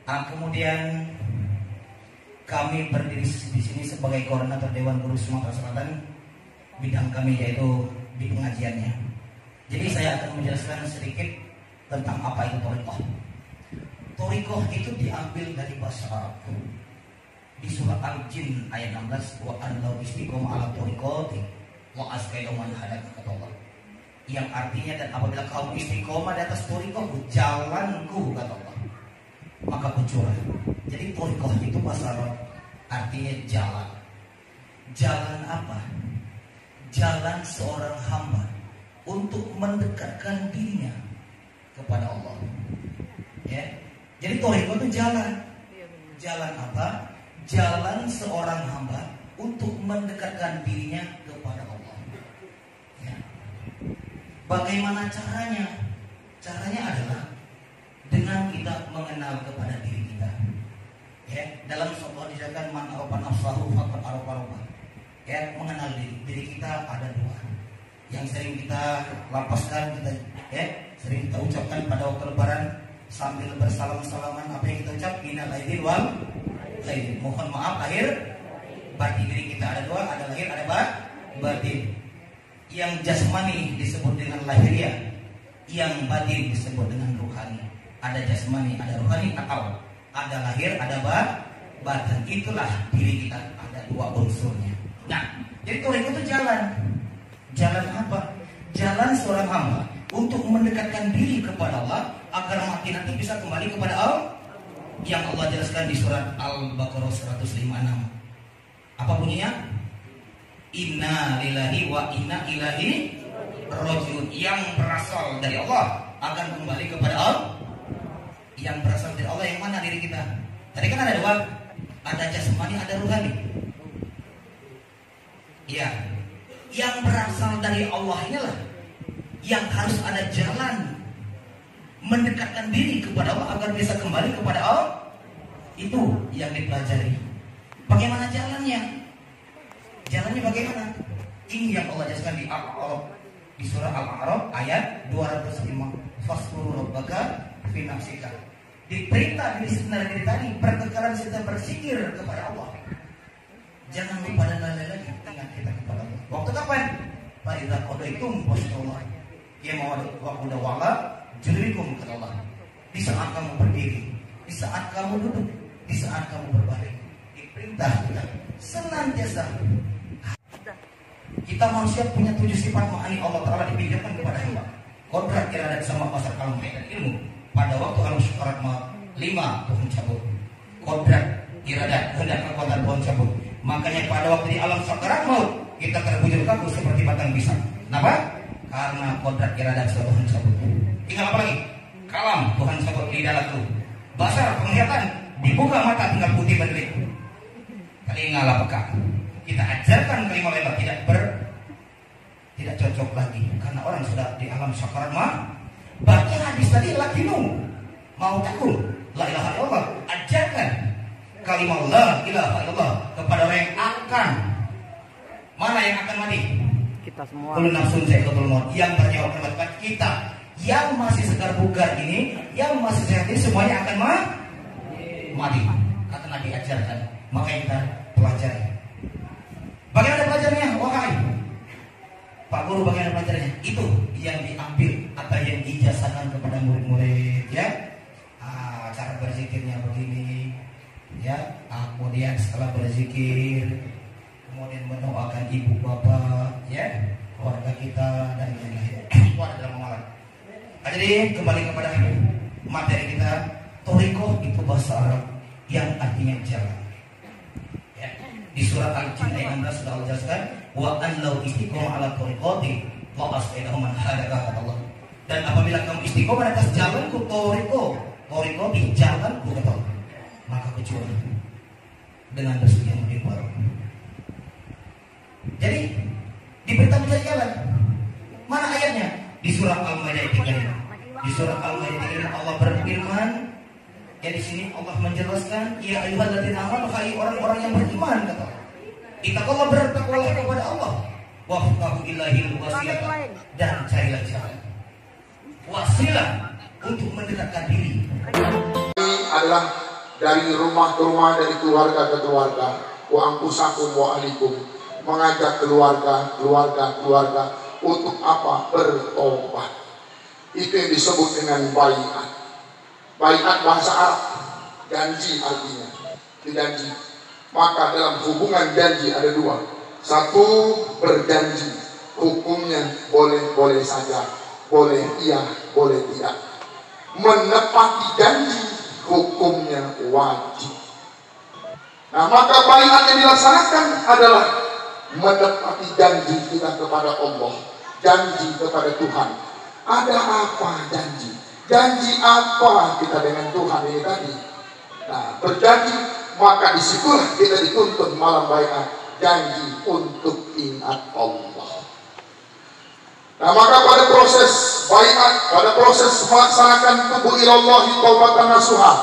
Kemudian kami berdiri di sini sebagai koordinator Dewan Guru Sumatera Selatan. Bidang kami yaitu di pengajiannya. Jadi saya akan menjelaskan sedikit tentang apa itu thariqah. Thariqah itu diambil dari bahasa Arab. Di surat Al-Jin ayat 16, wa annahu istiqomah ala thariqati wa asqaitu man hadaka, kata Allah. Yang artinya, dan apabila kamu istiqomah di atas thariqah, jalanku, kata Allah, maka kucurah. Jadi thariqah itu bahasa Arab artinya jalan. Jalan apa? Jalan seorang hamba untuk mendekatkan dirinya kepada Allah. Ya. Jadi thariqah itu jalan. Jalan apa? Jalan seorang hamba untuk mendekatkan dirinya kepada Allah. Ya. Bagaimana caranya? Caranya adalah dengan kita mengenal kepada diri kita. Ya, dalam sebuah disebutkan man arafa nafsahu faqad arafa rabbah. Ya, mengenal diri kita ada dua. Yang sering kita lapaskan, kita sering kita ucapkan pada waktu lebaran sambil bersalam-salaman. Apa yang kita ucap? Innal aidin wal aidin. Mohon maaf lahir batin. Diri kita ada dua, ada lahir, ada batin. Yang jasmani disebut dengan lahiriah, yang batin disebut dengan ruhani. Ada jasmani, ada ruhani, atau ada lahir, ada batin. Itulah diri kita, ada dua unsurnya. Nah, jadi thariqah itu jalan. Jalan apa? Jalan seorang hamba untuk mendekatkan diri kepada Allah agar mati nanti bisa kembali kepada Allah. Yang Allah jelaskan di surat Al-Baqarah 156. Apa bunyinya? Inna lillahi wa inna ilaihi rajiun. Yang berasal dari Allah akan kembali kepada Allah. Yang berasal dari Allah yang mana diri kita? Tadi kan ada dua, ada jasmani, ada ruhani. Ya, yang berasal dari Allah inilah yang harus ada jalan mendekatkan diri kepada Allah agar bisa kembali kepada Allah. Itu yang dipelajari. Bagaimana jalannya? Jalannya bagaimana? Ini yang Allah jelaskan di Al-A'raf, di surah Al-A'raf ayat 205. Fasbur rabbaka fi nafsika. Diperintah diri sendiri tadi, perkekalan kita berzikir kepada Allah. Jangan lupa dan lalai lagi ingat kita kepada Allah. Waktu kapan? Faiza qadaitum wassallah. Ya mau waktu wala jurikum kepada Allah. Di saat kamu berdiri, di saat kamu duduk, di saat kamu berbaring. Diperintah kita senantiasa. Kita manusia punya 7 sifat ma'ani Allah Ta'ala dipinjamkan kepada hamba. Kodrat iradat sama pasar kalam dan ilmu. Pada waktu alam syukurat maut 5 pohon cabut. Kodrat iradat hendak kekuatan pohon cabut. Makanya pada waktu di alam sakarat maut kita terbujur kaku seperti batang pisang. Kenapa? Karena kodrat iradat Tuhan cabut. Tinggal apa lagi? Kalam Tuhan cabut di dalamku. Basar penglihatan dibuka mata tinggal putih berdelik. Telinga peka. Kita ajarkan kelima lebar tidak cocok lagi karena orang sudah di alam sakarat maut. Baca hadis tadi lakinu mau takut la ilaha illallah. Ajarkan kalimat la ilaha illallah kepada orang yang akan. Mana yang akan mati? Kita semua. Kullu nafsun za'iqatul maut. Yang bernyawa akan kita. Yang masih segar bugar ini, yang masih sehat ini semuanya akan mati. Kata Nabi ajarkan. Makanya kita pelajari. Bagaimana pelajarannya? Wahai Pak Guru, bagaimana pelajarannya? Itu yang diambil atau yang dijazahkan kepada murid-murid, ya. Cara berzikirnya begini, ya. Kemudian setelah berzikir, kemudian mendoakan ibu bapak, ya, keluarga kita dan lain-lain. Itu ada dalam amalan. Jadi kembali kepada materi kita. Thariqah itu bahasa Arab yang artinya jalan. Ya. Di surat Al-Jin ayat 16 sudah Allah jelaskan, wa annahu istiqomah ala thariqati wa asqaitu man hadaka, kata Allah. Dan apabila kamu istiqomah atas jalanku thariqah di jalanku, kata Allah, maka kecuali dengan rezeki yang lebih baru. Jadi diberitahu mencari jalan. Mana ayatnya? Di surah Al-Maidah 3. Di surah Al-Maidah 3 Allah berfirman, ya di sini Allah menjelaskan, ya ayyuhalladzina amanu, hai orang-orang yang beriman, kata Allah. Ittaqullah, bertakwalah kepada Allah. Waftahu ilahil wasilah, dan carilah jalan wasilah untuk mendekatkan diri. Ini adalah dari rumah ke rumah, dari keluarga ke keluarga. Wa anfusakum wa ahlikum, mengajak keluarga untuk apa? Bertobat. Itu yang disebut dengan baiat. Baiat bahasa Arab, janji artinya, janji. Maka dalam hubungan janji ada dua. Satu, berjanji, hukumnya boleh saja, boleh iya, boleh tidak. Menepati janji, hukumnya wajib. Nah, maka baiat yang dilaksanakan adalah menepati janji kita kepada Allah, janji kepada Tuhan. Ada apa janji? Janji apa kita dengan Tuhan ini tadi? Nah, berjanji, maka disitulah kita dituntut malam baiat, janji untuk ingat Allah. Nah, maka pada proses baiat, pada proses melaksanakan tubuh ilallahi taubatan nasuha,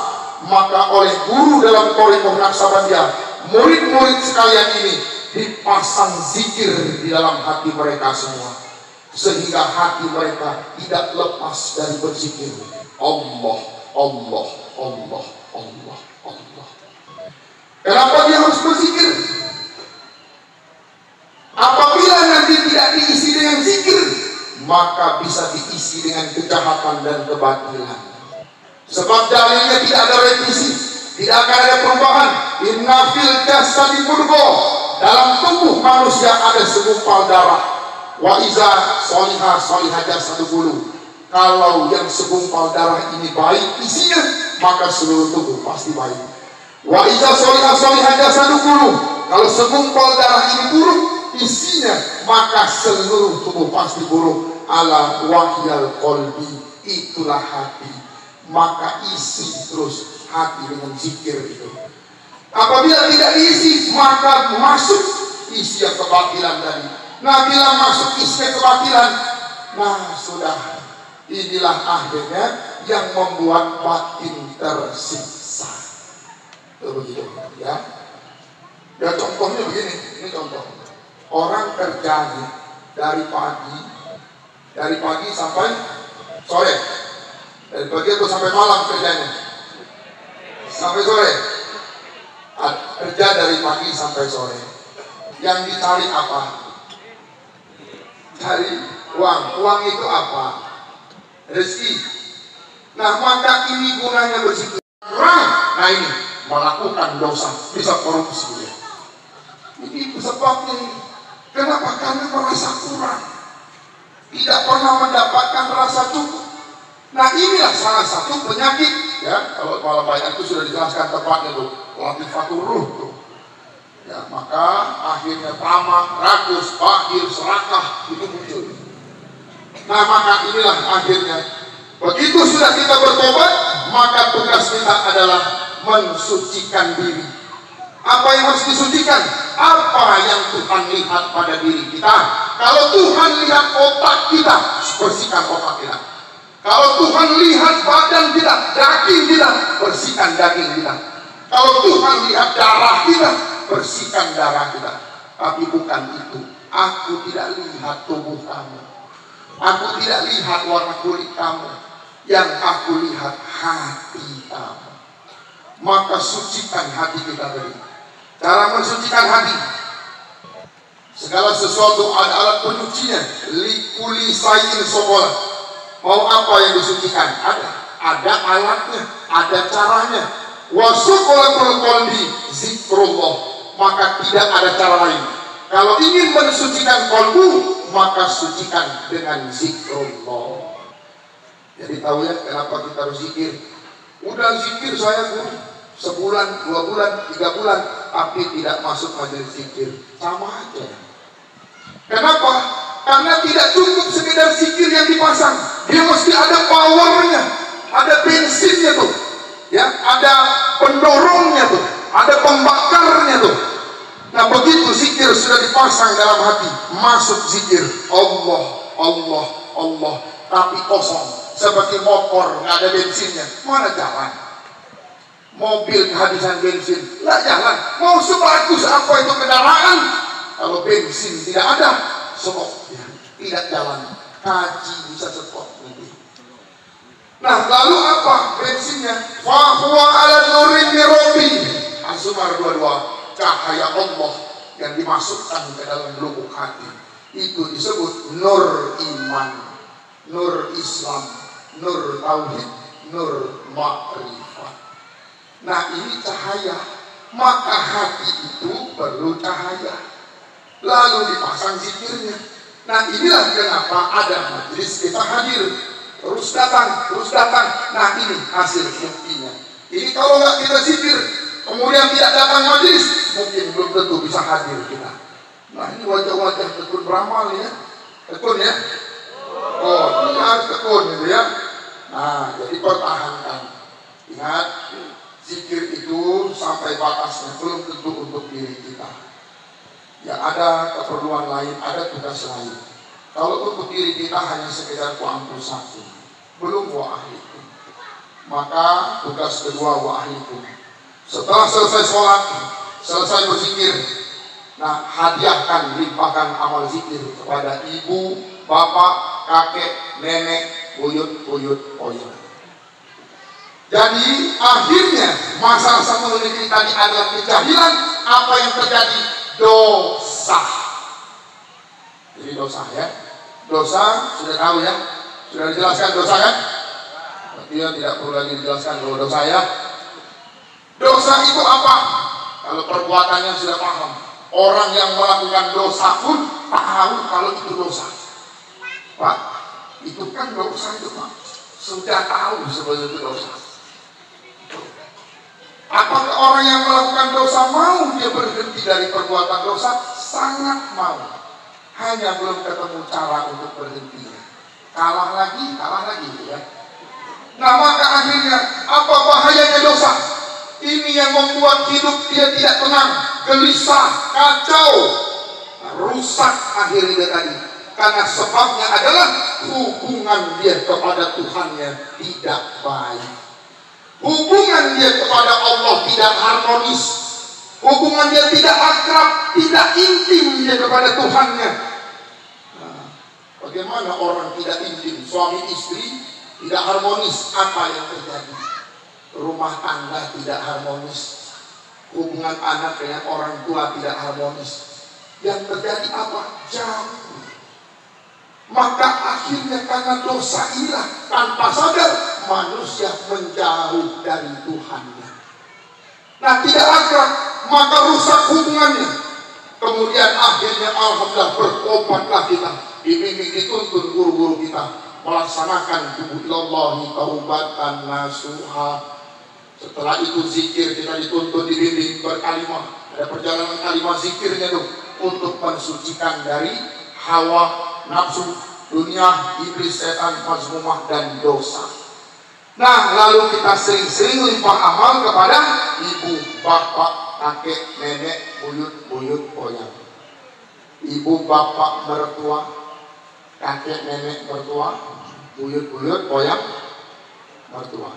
maka oleh guru dalam Thariqah Naqsabandiyah, murid-murid sekalian ini dipasang zikir di dalam hati mereka semua, sehingga hati mereka tidak lepas dari berzikir Allah, Allah, Allah, Allah, Allah. Kenapa dia harus berzikir? Apabila nanti tidak diisi dengan zikir, maka bisa diisi dengan kejahatan dan kebatilan. Sebab dalilnya tidak ada revisi, tidak akan ada perubahan. Inna fil jasadi mudghah, dalam tubuh manusia ada segumpal darah. Wa iza solihah solihah jasadu bulu, kalau yang segumpal darah ini baik isinya, maka seluruh tubuh pasti baik. Wa iza solihah solihah jasadu bulu, kalau segumpal darah ini buruk isinya, maka seluruh tubuh pasti buruk. Ala wahyal qalbi, itulah hati, maka isi terus hati dengan zikir itu. Apabila tidak diisi, maka masuk isi yang kebatilan tadi. Nah, bila masuk isi kebatilan, nah sudah, inilah akhirnya yang membuat batin tersiksa. Begitu ya. Ya contohnya begini, ini contoh. Orang kerjanya dari pagi sampai sore, dari pagi atau sampai malam kerjanya, sampai sore. Kerja dari pagi sampai sore. Yang dicari apa? Cari uang. Uang itu apa? Rezeki. Nah, maka ini gunanya berzikir. Kurang, nah ini melakukan dosa, bisa korupsi. Ini sebabnya. Kenapa? Karena merasa kurang, tidak pernah mendapatkan rasa cukup. Nah, inilah salah satu penyakit ya. Kalau malam baiat itu sudah dijelaskan tepatnya tuh, latifatul ruh tuh. Ya, maka akhirnya tamak, rakus, bakhil, serakah itu muncul. Nah, maka inilah akhirnya. Begitu sudah kita bertobat, maka tugas kita adalah mensucikan diri. Apa yang harus disucikan? Apa yang Tuhan lihat pada diri kita? Kalau Tuhan lihat otak kita, bersihkan otak kita. Kalau Tuhan lihat badan kita, daging kita, bersihkan daging kita. Kalau Tuhan lihat darah kita, bersihkan darah kita. Tapi bukan itu. Aku tidak lihat tubuh kamu, aku tidak lihat warna kulit kamu. Yang aku lihat hati kamu. Maka sucikan hati kita tadi. Cara mensucikan hati, segala sesuatu ada alat penyucinya. Likuli sayin sokola. Mau apa yang disucikan? Ada alatnya, ada caranya. Wasukolatul qalbi zikrullah, maka tidak ada cara lain. Kalau ingin mensucikan qalbu, maka sucikan dengan zikrullah. Jadi tahu ya kenapa kita harus zikir? Udah zikir saya guru, sebulan, 2 bulan, 3 bulan, tapi tidak masuk majelis zikir, sama aja. Kenapa? Karena tidak cukup sekedar zikir yang dipasang, dia mesti ada powernya, ada bensinnya tuh, ya, ada pendorongnya tuh, ada pembakarnya tuh. Nah, begitu zikir sudah dipasang dalam hati, masuk zikir Allah, Allah, Allah, tapi kosong, seperti motor nggak ada bensinnya, mana jalan? Mobil kehabisan bensin, nggak jalan. Mau sebagus apa itu kendaraan, kalau bensin tidak ada, stop, ya, tidak jalan. Haji bisa stop nanti. Nah, lalu apa bensinnya? Fahuwa ala nurin min Zumar 22, cahaya Allah yang dimasukkan ke dalam lubuk hati. Itu disebut nur iman, nur Islam, nur tauhid, nur ma'rifat. Nah, ini cahaya. Maka hati itu perlu cahaya. Lalu dipasang zikirnya. Nah, inilah kenapa ada majelis kita hadir. Terus datang, terus datang. Nah, ini hasil buktinya. Ini kalau nggak kita zikir, kemudian tidak datang majelis, mungkin belum tentu bisa hadir kita. Nah, ini wajah-wajah tekun beramal ya. Tekun ya. Oh, ini harus tekun gitu ya. Nah, jadi pertahankan. Ingat, zikir itu sampai batasnya, belum tentu untuk diri kita. Ya, ada keperluan lain, ada tugas lain. Kalau untuk diri kita hanya sekedar kuampul satu, belum wa ahlikum. Maka tugas kedua wa ahlikum. Setelah selesai sholat, selesai berzikir, nah hadiahkan, limpahkan amal zikir kepada ibu, bapak, kakek, nenek, buyut, oyang. Jadi akhirnya masalah satu negeri tadi adalah kejahilan. Apa yang terjadi? Dosa. Jadi dosa ya. Dosa sudah tahu ya. Sudah dijelaskan dosa kan? Berarti ya tidak perlu lagi dijelaskan kalau dosa ya. Dosa itu apa? Kalau perbuatannya sudah paham. Orang yang melakukan dosa pun tahu kalau itu dosa. Pak, itu kan dosa itu Pak. Sudah tahu sebetulnya itu dosa. Apakah orang yang melakukan dosa mau dia berhenti dari perbuatan dosa? Sangat mau. Hanya belum ketemu cara untuk berhentinya. Kalah lagi gitu ya. Nah, maka akhirnya apa bahayanya dosa? Ini yang membuat hidup dia tidak tenang, gelisah, kacau, rusak akhirnya tadi. Karena sebabnya adalah hubungan dia kepada Tuhannya tidak baik. Hubungan dia kepada Allah tidak harmonis. Hubungan dia tidak akrab, tidak intim dia kepada Tuhannya. Nah, bagaimana orang tidak intim? Suami istri tidak harmonis. Apa yang terjadi? Rumah tangga tidak harmonis. Hubungan anak dengan orang tua tidak harmonis. Yang terjadi apa? Jauh. Maka akhirnya karena dosa inilah tanpa sadar manusia menjauh dari Tuhannya. Nah, tidak akrab, maka rusak hubungannya. Kemudian akhirnya alhamdulillah bertobatlah kita, dibimbing dituntun guru-guru kita melaksanakan tubuhillahi taubatan nasuha. Setelah itu zikir kita dituntun dibimbing berkalimah. Ada perjalanan kalimat zikirnya tuh untuk mensucikan dari hawa nafsu, dunia, iblis, setan, mazmumah, dan dosa. Nah, lalu kita sering-sering limpah amal kepada ibu, bapak, kakek, nenek, buyut, oyang. Ibu, bapak, mertua, kakek, nenek, mertua, buyut, oyang, mertua.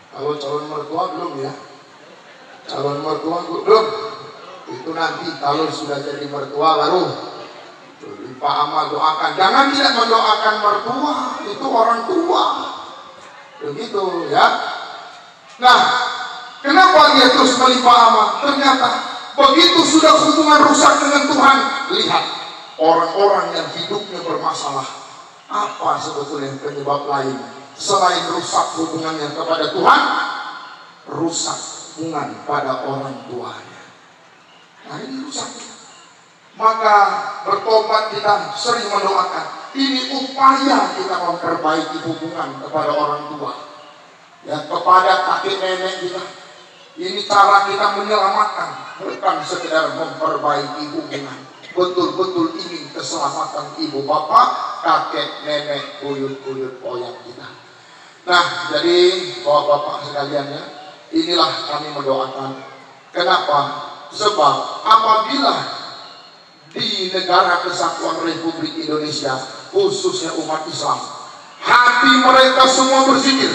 Kalau calon mertua belum ya? Calon mertua belum? Itu nanti kalau sudah jadi mertua baru limpah amal, doakan. Jangan tidak mendoakan mertua, itu orang tua. Begitu ya. Nah, kenapa dia terus melimpah amal? Ternyata begitu sudah hubungan rusak dengan Tuhan. Lihat orang-orang yang hidupnya bermasalah. Apa sebetulnya penyebab lain selain rusak hubungannya kepada Tuhan? Rusak hubungan pada orang tuanya. Nah, ini rusak. Maka bertobat kita sering mendoakan. Ini upaya kita memperbaiki hubungan kepada orang tua, ya, kepada kakek nenek kita. Ini cara kita menyelamatkan, bukan sekedar memperbaiki hubungan. Betul-betul ingin keselamatan ibu bapak, kakek nenek, buyut oyang kita. Nah, jadi bapak-bapak sekalian ya, inilah kami mendoakan. Kenapa? Sebab apabila di negara kesatuan Republik Indonesia, khususnya umat Islam, hati mereka semua berzikir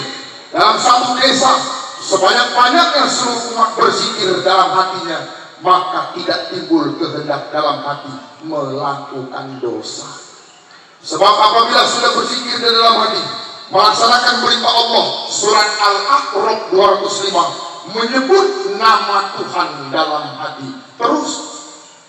dalam satu desa, sebanyak-banyaknya seluruh umat berzikir dalam hatinya, maka tidak timbul kehendak dalam hati melakukan dosa. Sebab apabila sudah berzikir di dalam hati, melaksanakan perintah Allah, surat Al-A'raf 205, menyebut nama Tuhan dalam hati. Terus,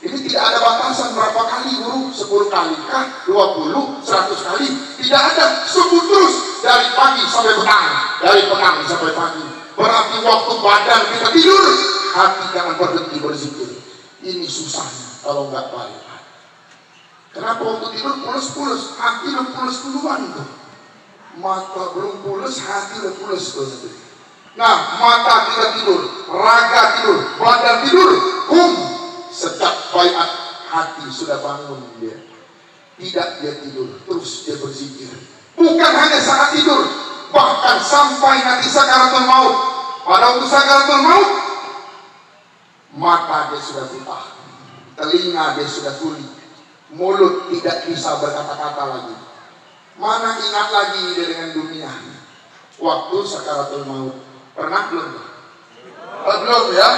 ini tidak ada batasan berapa kali guru, 10 kali kah, 20, 100 kali, tidak ada, sebut terus dari pagi sampai petang, dari petang sampai pagi. Berarti waktu badan kita tidur, hati jangan berhenti berzikir. Ini susahnya kalau nggak baik. Kenapa waktu tidur pules-pules, hati udah pules duluan tuh. Mata belum pules, hati udah pules tuh. Nah, mata kita tidur, raga tidur, badan tidur, sejak baiat hati sudah bangun dia. Tidak dia tidur, terus dia berzikir. Bukan hanya saat tidur, bahkan sampai nanti sakaratul maut. Pada waktu sakaratul maut, mata dia sudah buta, telinga dia sudah tuli, mulut tidak bisa berkata-kata lagi. Mana ingat lagi dia dengan dunia waktu sakaratul maut? Pernah belum? Belum ya?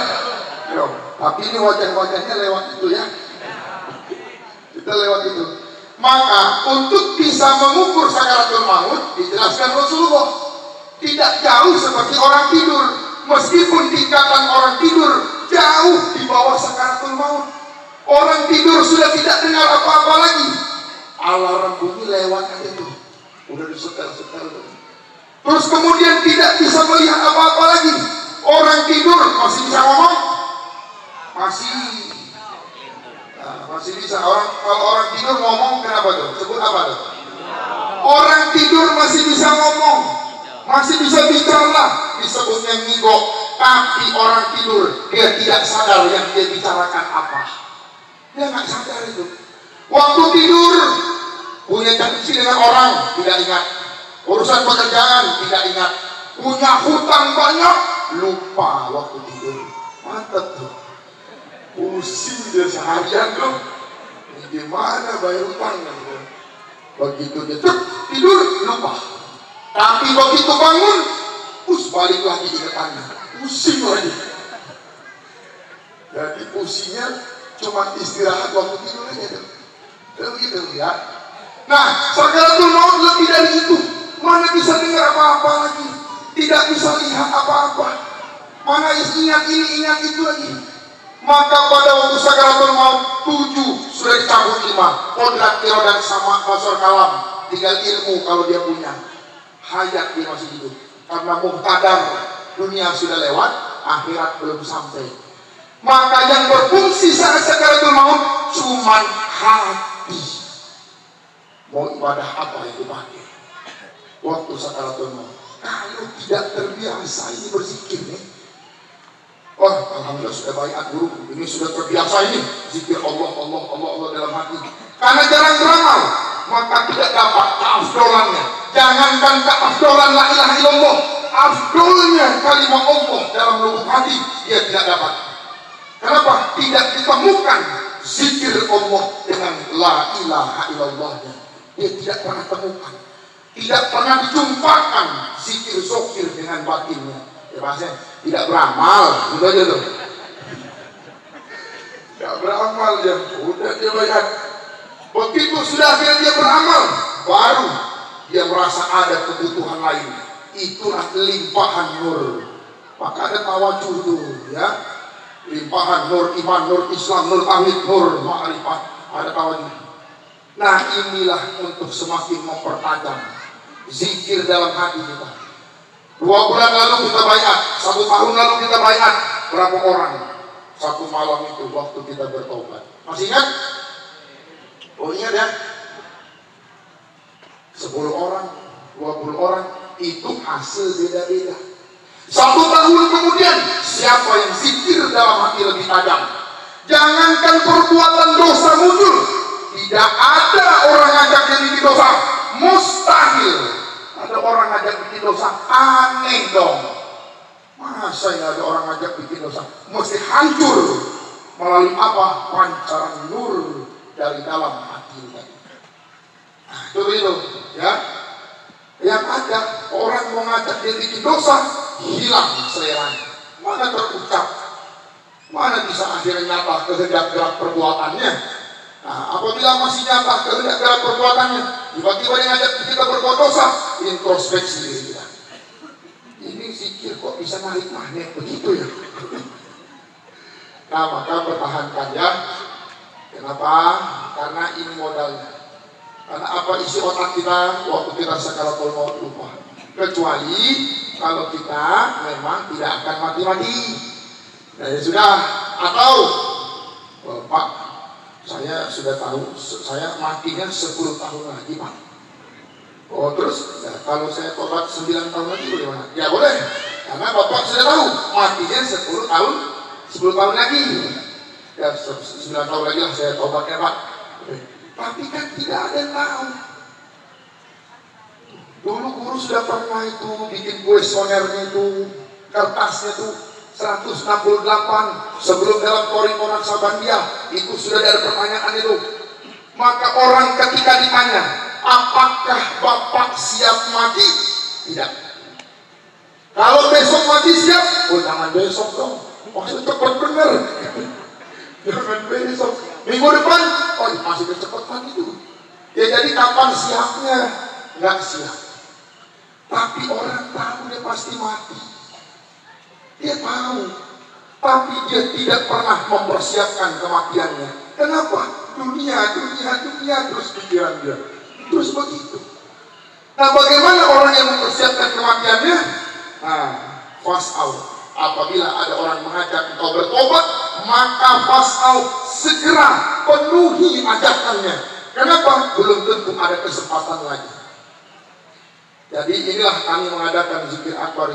Belum. Tapi ini wajah-wajahnya lewat itu ya. Kita lewat itu. Maka untuk bisa mengukur sakaratul maut, dijelaskan Rasulullah, tidak jauh seperti orang tidur. Meskipun tingkatan orang tidur jauh di bawah sakaratul maut. Orang tidur sudah tidak dengar apa-apa lagi. Alarm bunyi lewat aja tuh. Udah disetel-setel. Terus kemudian tidak bisa melihat apa-apa lagi. Orang tidur masih bisa ngomong? Masih bisa. Kalau orang tidur ngomong kenapa tuh? Sebut apa tuh? Orang tidur masih bisa ngomong, masih bisa bicara, disebutnya ngigok. Tapi orang tidur dia tidak sadar yang dia bicarakan apa. Dia nggak sadar itu. Waktu tidur punya janji dengan orang tidak ingat, urusan pekerjaan tidak ingat, punya hutang banyak lupa waktu tidur. Mantap tuh. Pusing dia seharian tuh. Gimana bayar utang? Begitu dia tidur lupa. Tapi begitu bangun, balik lagi ingatannya. Pusing lagi. Jadi pusingnya cuma istirahat waktu tidur aja tuh. Begitu ya. Nah, sakaratul maut lebih dari itu. Mana bisa dengar apa-apa lagi, tidak bisa lihat apa-apa. Mana ingat ini, ingat itu lagi. Maka pada waktu sakaratul maut 7 sudah dicabut 5. Kodrat, irodat, sama basar kalam. Tinggal ilmu kalau dia punya. Hayat dia masih hidup. Karena muhtadar, dunia sudah lewat, akhirat belum sampai. Maka yang berfungsi saat sakaratul maut cuman hati. Mau ibadah apa yang dipakai waktu sakaratul maut? Kalau tidak terbiasa ini berzikir nih. Oh, alhamdulillah sudah baiat guru. Ini sudah terbiasa ini zikir Allah dalam hati. Karena jarang beramal, maka tidak dapat keafdolannya. Jangankan keafdolan la ilaha illallah, afdolnya kalimat Allah dalam lubuk hati dia tidak dapat. Kenapa? Tidak ditemukan zikir Allah dengan la ilaha illallahnya. Dia tidak pernah temukan, tidak pernah dijumpakan zikir zokir dengan batinnya. Ya bahasanya tidak beramal, gitu aja tuh. Tidak beramal dia, udah dia bayar. Begitu sudah dia beramal, baru dia merasa ada kebutuhan lain. Itulah limpahan nur. Maka ada tawajuh tuh, ya. Limpahan nur iman, nur Islam, nur tauhid, nur ma'rifat. Ada tawajuh. Nah, inilah untuk semakin mempertajam zikir dalam hati kita. 2 bulan lalu kita baiat, 1 tahun lalu kita baiat. Berapa orang? 1 malam itu waktu kita bertobat. Masih ingat? Oh ingat ya? 10 orang, 20 orang, itu hasil beda-beda. 1 tahun kemudian, siapa yang zikir dalam hati lebih tajam? Jangankan perbuatan dosa muncul, tidak ada orang ngajak yang bikin dosa, mustahil. Ada orang ngajak bikin dosa, aneh dong. Masa ya ada orang ngajak bikin dosa? Mesti hancur melalui apa? Pancaran nur dari dalam hati tadi. Nah, itu ya. Yang ada orang mau ngajak dia bikin dosa, hilang seleranya. Mana terucap? Mana bisa akhirnya nyata kehendak gerak perbuatannya? Nah, apabila masih nyata kehendak gerak perbuatannya, tiba-tiba dia ngajak kita berbuat dosa, introspeksi diri kita. Ini zikir pikir kok bisa narik magnet begitu ya. Nah maka pertahankan ya. Kenapa? Karena ini modalnya. Karena apa isi otak kita waktu kita sakaratul maut lupa. Kecuali kalau kita memang tidak akan mati-mati. Nah ya sudah. Atau Pak, saya sudah tahu saya matinya 10 tahun lagi Pak. Oh terus ya, kalau saya tobat 9 tahun lagi bagaimana? Ya boleh. Karena Bapak sudah tahu matinya 10 tahun lagi. Ya 9 tahun lagi lah saya tobatnya Pak. Tapi kan tidak ada yang tahu. Dulu guru sudah pernah itu bikin kuesionernya itu, kertasnya itu 168 sebelum dalam Korikonan Sabandia itu sudah ada pertanyaan itu. Maka orang ketika ditanya, apakah Bapak siap mati? Tidak. Kalau besok mati siap? Oh jangan besok dong. Maksud cepat bener. Jangan besok. Minggu depan? Oh masih kecepatan itu. Ya jadi kapan siapnya? Nggak siap. Tapi orang tahu dia pasti mati. Dia tahu. Tapi dia tidak pernah mempersiapkan kematiannya. Kenapa? Dunia terus pikiran dia. Terus begitu. Nah bagaimana orang yang mempersiapkan kematiannya? Nah, fast out. Apabila ada orang mengajak engkau bertobat, maka fast out segera penuhi ajakannya. Kenapa? Belum tentu ada kesempatan lagi. Jadi inilah kami mengadakan zikir akbar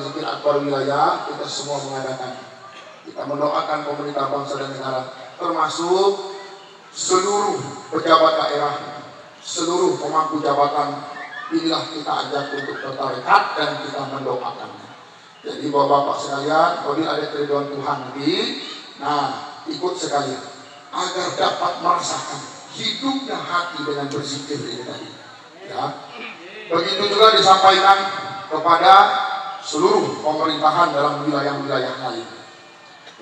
wilayah. Kita semua mengadakan. Kita mendoakan pemerintah bangsa dan negara, termasuk seluruh pejabat daerah, seluruh pemangku jabatan. Inilah kita ajak untuk bertarekat dan kita mendoakannya. Jadi bapak-bapak sekalian, apabila ada keriduan Tuhan nanti, nah ikut sekalian agar dapat merasakan hidupnya hati dengan berzikir ini tadi. Ya. Begitu juga disampaikan kepada seluruh pemerintahan dalam wilayah-wilayah lain.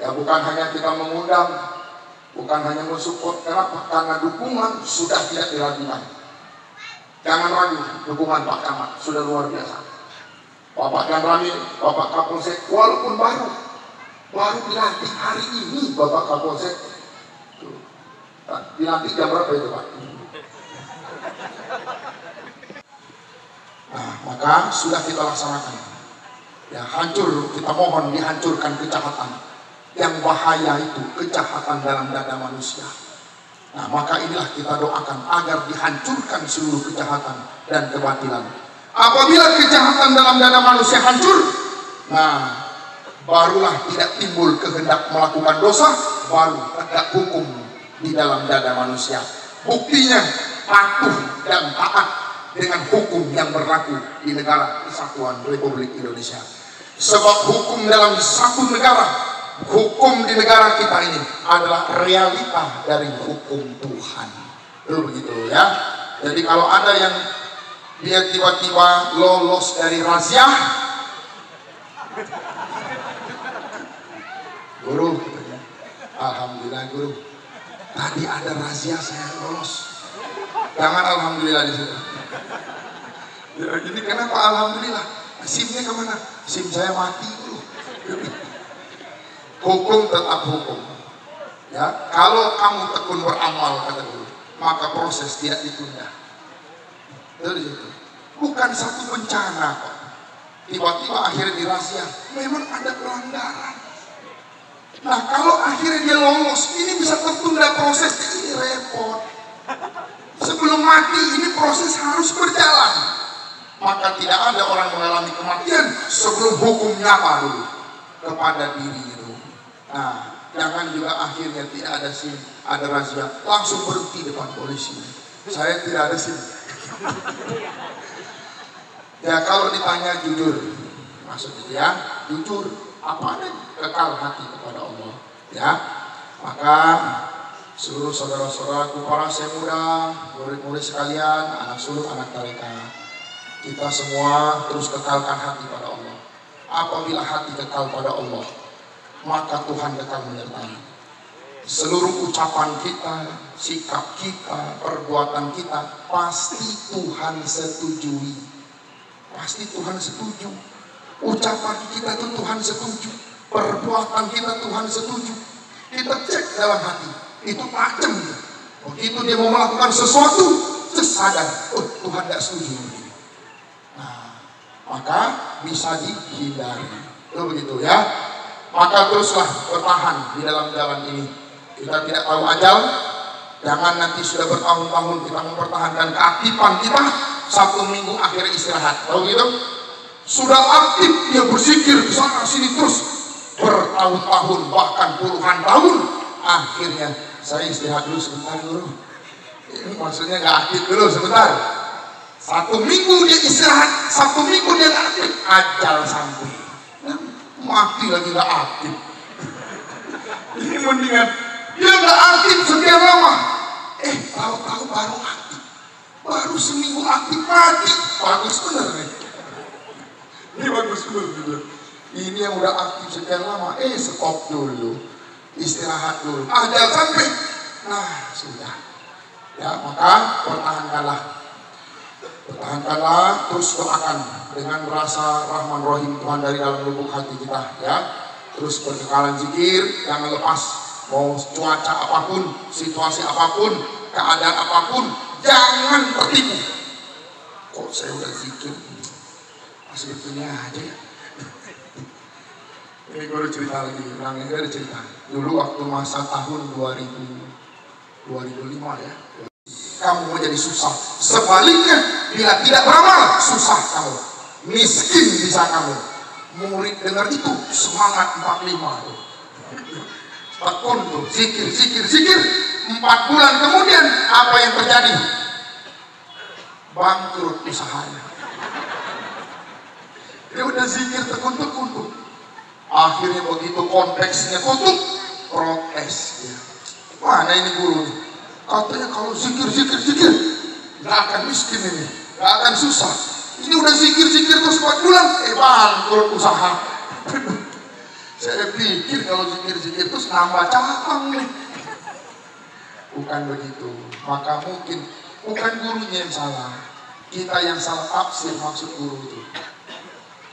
Ya bukan hanya kita mengundang, bukan hanya mensupport. Kenapa? Karena dukungan sudah tidak diragukan. Jangan ragu, dukungan Pak Camat sudah luar biasa. Bapak Ganrami, Bapak Kapolsek, walaupun baru dilantik hari ini Bapak Kapolsek. Dilantik jam berapa itu Pak? Nah, maka sudah kita laksanakan. Ya, hancur, kita mohon dihancurkan kejahatan. Yang bahaya itu kejahatan dalam dada manusia. Nah, maka inilah kita doakan agar dihancurkan seluruh kejahatan dan kebatilan. Apabila kejahatan dalam dada manusia hancur, nah, barulah tidak timbul kehendak melakukan dosa, baru tegak hukum di dalam dada manusia. Buktinya patuh dan taat dengan hukum yang berlaku di negara Kesatuan Republik Indonesia. Sebab hukum dalam satu negara, hukum di negara kita ini adalah realita dari hukum Tuhan. Itu begitu ya. Jadi kalau ada yang dia tiba-tiba lolos dari razia, guru, alhamdulillah guru, tadi ada razia saya lolos. Jangan alhamdulillah di situ. Ya, jadi kenapa alhamdulillah? SIM-nya kemana? SIM saya mati dulu. Hukum tetap hukum. Ya, kalau kamu tekun beramal kata guru, maka proses tidak ditunda. Itu. Bukan satu bencana kok. Tiba-tiba akhirnya dirahsia. Memang ada pelanggaran. Nah kalau akhirnya dia lolos, ini bisa tertunda prosesnya, ini repot. Sebelum mati ini proses harus berjalan. Maka tidak ada orang mengalami kematian sebelum hukum nyata dulu kepada diri itu. Nah, jangan juga akhirnya tidak ada SIM, ada razia, langsung berhenti depan polisi. Saya tidak ada SIM. Ya kalau ditanya jujur, maksudnya ya jujur, apa adanya, kekal hati kepada Allah. Ya, maka seluruh saudara-saudaraku para semuda, murid-murid sekalian, anak sulung, anak tarekat, kita semua terus kekalkan hati pada Allah. Apabila hati kekal pada Allah, maka Tuhan kekal menyertai. Seluruh ucapan kita, sikap kita, perbuatan kita pasti Tuhan setujui. Pasti Tuhan setuju. Ucapan kita itu Tuhan setuju, perbuatan kita Tuhan setuju. Kita cek dalam hati, itu tajam. Begitu dia mau melakukan sesuatu, sadar, oh Tuhan tidak setuju. Nah, maka bisa dihindari. Itu begitu ya. Maka teruslah bertahan di dalam jalan ini. Kita tidak tahu ajal. Jangan nanti sudah bertahun-tahun kita mempertahankan keaktifan kita, 1 minggu akhir istirahat. Tahu gitu? Sudah aktif dia berzikir sana sini terus bertahun-tahun bahkan puluhan tahun. Akhirnya saya istirahat dulu sebentar dulu. Ini maksudnya nggak aktif dulu sebentar. 1 minggu dia istirahat, 1 minggu dia nggak aktif, ajal sampai. Mati lagi nggak aktif. Ini mendingan dia nggak aktif sekian lama. Tahu-tahu baru aktif, baru seminggu aktif mati. Bagus bener nih. Ini bagus bener. Ini yang udah aktif sekian lama. Stop dulu, istirahat dulu. Ajal sampai. Nah sudah. Ya maka pertahankanlah, terus doakan dengan merasa Rahman Rahim Tuhan dari dalam lubuk hati kita ya. Terus berkekalan zikir, jangan lepas. Mau cuaca apapun, situasi apapun, keadaan apapun, jangan tertipu. Kok saya udah zikir masih begini aja ya. Ini gue udah cerita lagi, orangnya gue udah cerita. Dulu waktu masa tahun 2005 ya, kamu mau jadi susah. Sebaliknya, bila tidak beramal, susah kamu, miskin bisa kamu. Murid dengar itu semangat 45 tuh. Tekun tuh, zikir. 4 bulan kemudian apa yang terjadi? Bangkrut usahanya. Dia udah zikir tekun tuh. Akhirnya begitu konteksnya tutup, protes dia. Mana ini guru nih? Katanya kalau zikir nggak akan miskin ini, nggak akan susah. Ini udah zikir terus 4 bulan, bangkrut usaha. Saya pikir kalau zikir terus nambah cabang nih. Bukan begitu. Maka mungkin bukan gurunya yang salah, kita yang salah tafsir maksud guru itu.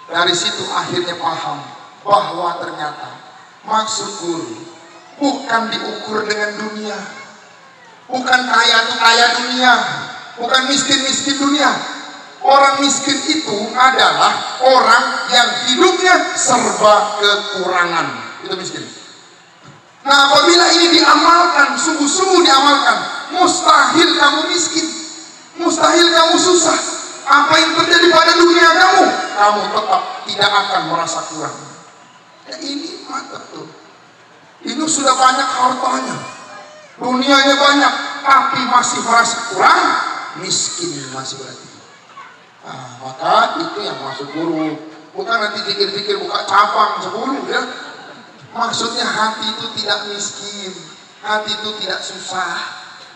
Dari situ akhirnya paham bahwa ternyata maksud guru bukan diukur dengan dunia, bukan kaya itu kaya dunia, bukan miskin dunia. Orang miskin itu adalah orang yang hidupnya serba kekurangan. Itu miskin. Nah apabila ini diamalkan, sungguh-sungguh diamalkan, mustahil kamu miskin, mustahil kamu susah. Apa yang terjadi pada dunia kamu tetap tidak akan merasa kurang. Ya ini mantap tuh. Ini sudah banyak hartanya, dunianya banyak, tapi masih merasa kurang, miskin masih berarti. Nah, maka itu yang masuk guru. Bukan nanti zikir buka cabang 10 ya. Maksudnya hati itu tidak miskin, hati itu tidak susah.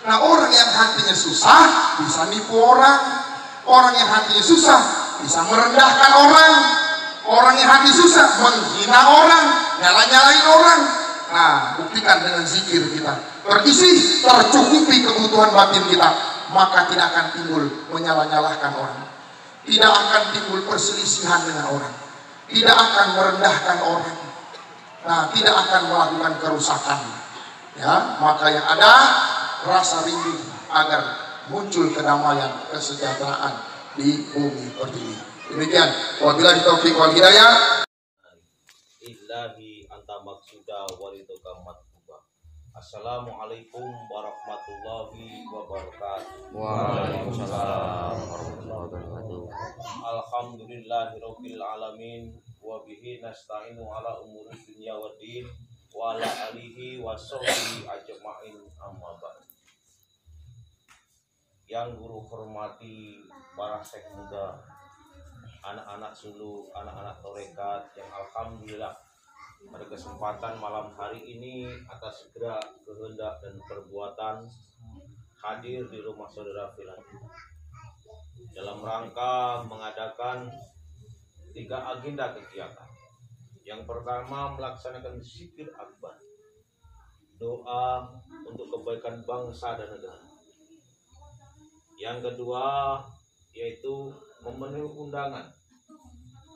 Nah orang yang hatinya susah bisa nipu orang. Orang yang hatinya susah bisa merendahkan orang. Orang yang hati susah menghina orang, nyala-nyalain orang. Nah buktikan dengan zikir kita terisi, tercukupi kebutuhan batin kita, maka tidak akan timbul menyala-nyalahkan orang. Tidak akan timbul perselisihan dengan orang, tidak akan merendahkan orang, nah tidak akan melakukan kerusakan. Ya, maka yang ada rasa rindu agar muncul kedamaian, kesejahteraan di bumi pertiwi. Demikian. Wabillahi taufiq wal hidayah. Ilahi anta maksuda waliduka matbuba. Assalamualaikum warahmatullahi wabarakatuh. Waalaikumsalam warahmatullahi wabarakatuh. Alhamdulillahirabbil alamin wa bihi nasta'inu ala umuri dunya waddin wa ala alihi wa sahbihi ajma'in amma ba'd. Yang guru hormati para syekh muda, anak-anak suluk, anak-anak torekat yang alhamdulillah pada kesempatan malam hari ini atas segera kehendak dan perbuatan hadir di rumah saudara Filan dalam rangka mengadakan 3 agenda kegiatan. Yang pertama melaksanakan zikir akbar, doa untuk kebaikan bangsa dan negara. Yang kedua yaitu memenuhi undangan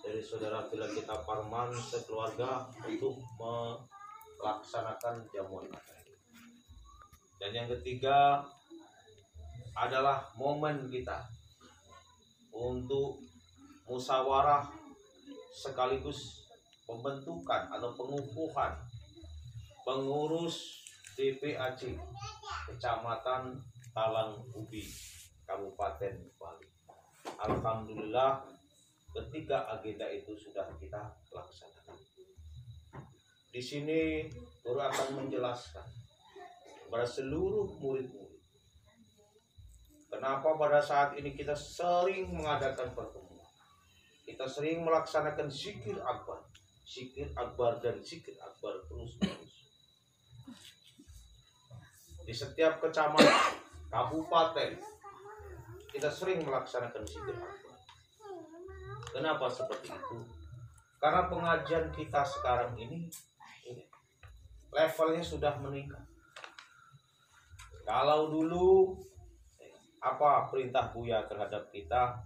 dari saudara kita Parman sekeluarga untuk melaksanakan jamuan makan. Dan yang ketiga adalah momen kita untuk musyawarah sekaligus pembentukan atau pengukuhan pengurus DPAC Kecamatan Talang Ubi, Kabupaten Bali. Alhamdulillah ketiga agenda itu sudah kita laksanakan. Di sini guru akan menjelaskan kepada seluruh murid-murid kenapa pada saat ini kita sering mengadakan pertemuan. Kita sering melaksanakan zikir akbar dan zikir akbar terus-menerus. Di setiap kecamatan, kabupaten, kita sering melaksanakan zikir akbar. Kenapa seperti itu? Karena pengajian kita sekarang ini levelnya sudah meningkat. Kalau dulu apa perintah Buya terhadap kita?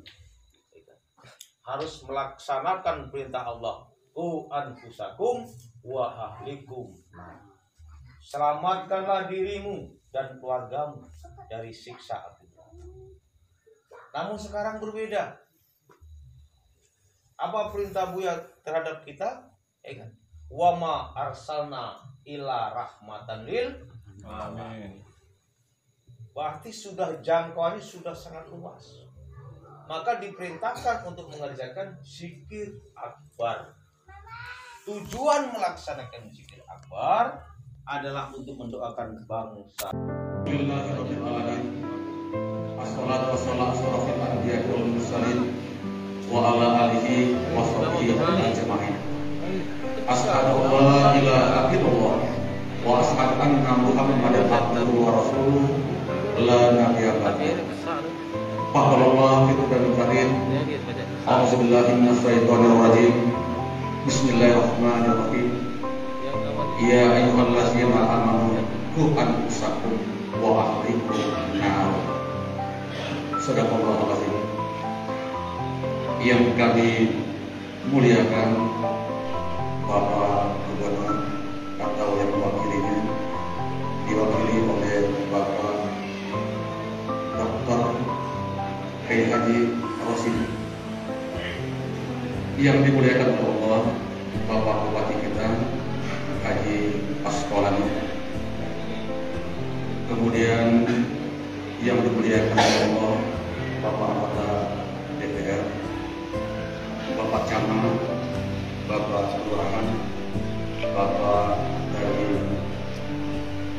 Harus melaksanakan perintah Allah. Qu anfusakum wa ahlikum. Selamatkanlah dirimu dan keluargamu dari siksa api. Namun sekarang berbeda. Apa perintah Buya terhadap kita? Wa ma arsalna ila rahmatan lil alamin. Berarti sudah jangkauannya sudah sangat luas. Maka diperintahkan untuk mengerjakan zikir akbar. Tujuan melaksanakan zikir akbar adalah untuk mendoakan bangsa. Assalatu wassalamu ala asyrofil anbiya'i wal mursalin wa ala alihi wa sahbihi ajma'in. Asyhadu an la ilaha illallah wa asyhadu anna Muhammadan abduhu wa rasuluh la nabiyya ba'dahu. Faqalallahu fi kitabihil karim. A'udzubillahi minasyaitonir rajim. Bismillahirrahmanirrahim. Ya ayyuhallazina amanu qu anfusakum wa ahlikum nar. Sadaqallahul azim. Yang kami muliakan Bapak Gubernur atau yang mewakilinya diwakili oleh Bapak Dr. Haji Rosin. Yang dimuliakan oleh Allah Bapak Bupati kita Haji Askolani. Kemudian yang dimuliakan oleh Allah Bapak anggota DPR, Bapak Camat, Bapak Kelurahan, Bapak dari